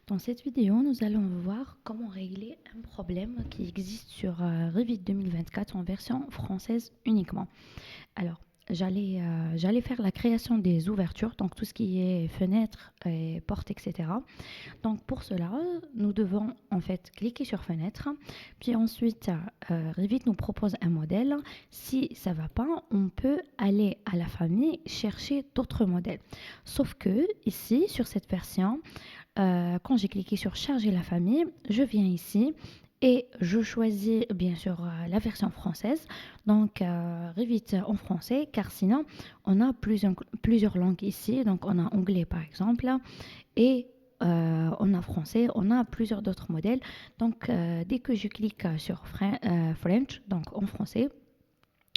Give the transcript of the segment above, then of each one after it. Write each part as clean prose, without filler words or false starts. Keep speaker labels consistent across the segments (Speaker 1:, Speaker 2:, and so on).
Speaker 1: Dans cette vidéo, nous allons voir comment régler un problème qui existe sur Revit 2024 en version française uniquement. Alors, j'allais faire la création des ouvertures, donc tout ce qui est fenêtres, et portes, etc. Donc pour cela, nous devons en fait cliquer sur fenêtre, puis ensuite Revit nous propose un modèle. Si ça va pas, on peut aller à la famille chercher d'autres modèles. Sauf que ici, sur cette version, quand j'ai cliqué sur charger la famille, je viens ici et je choisis bien sûr la version française, donc Revit en français, car sinon on a plusieurs langues ici, donc on a anglais par exemple, et on a français, on a plusieurs d'autres modèles. Donc dès que je clique sur French, donc en français,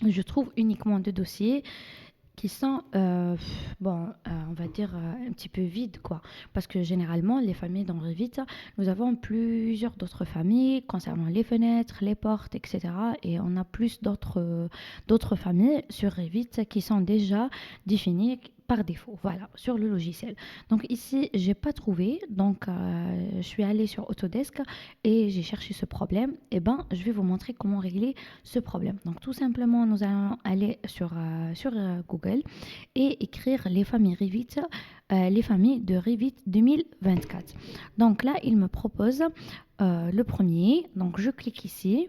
Speaker 1: je trouve uniquement deux dossiers qui sont, on va dire un petit peu vides, quoi. Parce que généralement, les familles dans Revit, nous avons plusieurs d'autres familles concernant les fenêtres, les portes, etc. Et on a plus d'autres familles sur Revit qui sont déjà définies par défaut, voilà, sur le logiciel. Donc ici, j'ai pas trouvé, donc je suis allée sur Autodesk et j'ai cherché ce problème. Et ben, je vais vous montrer comment régler ce problème. Donc tout simplement, nous allons aller sur Google et écrire les familles Revit, les familles de Revit 2024. Donc là, il me propose le premier. Donc je clique ici.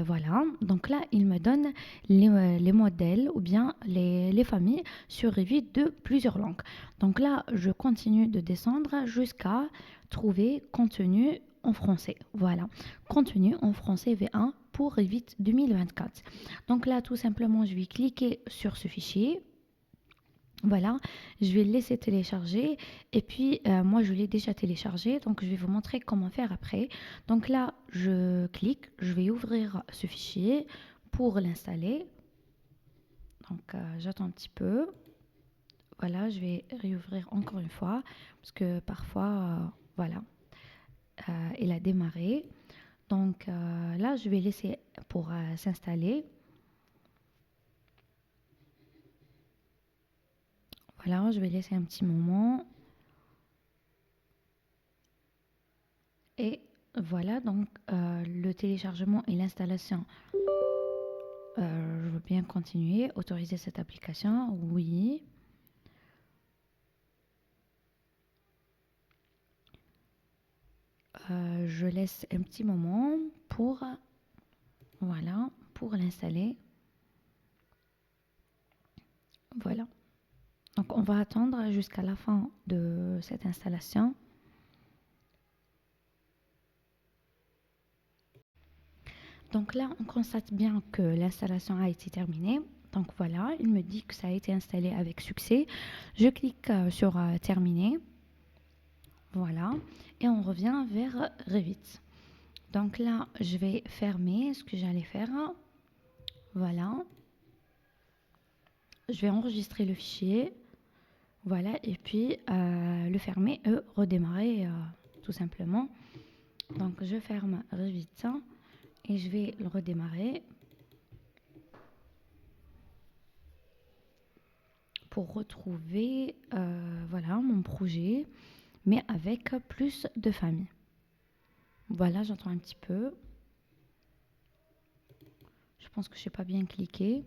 Speaker 1: Voilà, donc là, il me donne les modèles ou bien les familles sur Revit de plusieurs langues. Donc là, je continue de descendre jusqu'à trouver contenu en français. Voilà, contenu en français V1 pour Revit 2024. Donc là, tout simplement, je vais cliquer sur ce fichier. Voilà, je vais le laisser télécharger et puis moi je l'ai déjà téléchargé, donc je vais vous montrer comment faire après. Donc là, je clique, je vais ouvrir ce fichier pour l'installer. Donc j'attends un petit peu. Voilà, je vais réouvrir encore une fois parce que parfois, voilà, il a démarré. Donc là, je vais laisser pour s'installer. Voilà, je vais laisser un petit moment. Et voilà, donc le téléchargement et l'installation. Je veux bien continuer. Autoriser cette application. Oui. Je laisse un petit moment pour, voilà, pour l'installer. Voilà. Donc on va attendre jusqu'à la fin de cette installation. Donc là, on constate bien que l'installation a été terminée. Donc voilà, il me dit que ça a été installé avec succès. Je clique sur terminer. Voilà. Et on revient vers Revit. Donc là, je vais fermer ce que j'allais faire. Voilà. Je vais enregistrer le fichier. Voilà. Et puis le fermer et redémarrer tout simplement. Donc je ferme Revit et je vais le redémarrer pour retrouver voilà, mon projet, mais avec plus de familles. Voilà, j'entends un petit peu. Je pense que je n'ai pas bien cliqué.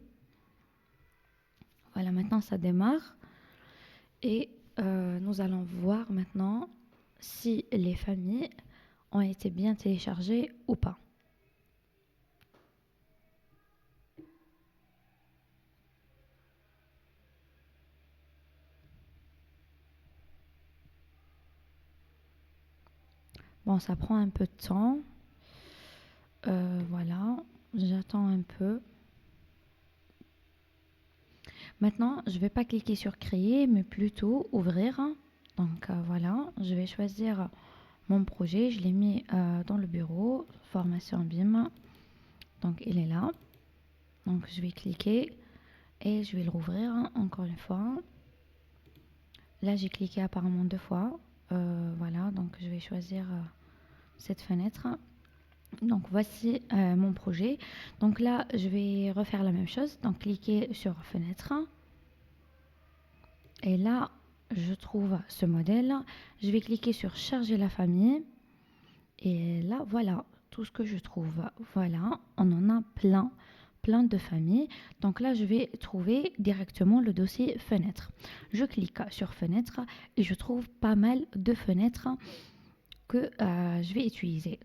Speaker 1: Voilà, maintenant ça démarre. Et nous allons voir maintenant si les familles ont été bien téléchargées ou pas. Bon, ça prend un peu de temps. Voilà, j'attends un peu. Maintenant, je ne vais pas cliquer sur créer, mais plutôt ouvrir. Donc voilà, je vais choisir mon projet. Je l'ai mis dans le bureau, formation BIM. Donc il est là. Donc je vais cliquer et je vais le rouvrir encore une fois. Là, j'ai cliqué apparemment 2 fois. Voilà, donc je vais choisir cette fenêtre. Donc voici mon projet. Donc là, je vais refaire la même chose. Donc cliquer sur fenêtre. Et là, je trouve ce modèle. Je vais cliquer sur charger la famille. Et là, voilà tout ce que je trouve. Voilà, on en a plein de familles. Donc là, je vais trouver directement le dossier fenêtre. Je clique sur fenêtre et je trouve pas mal de fenêtres que je vais utiliser.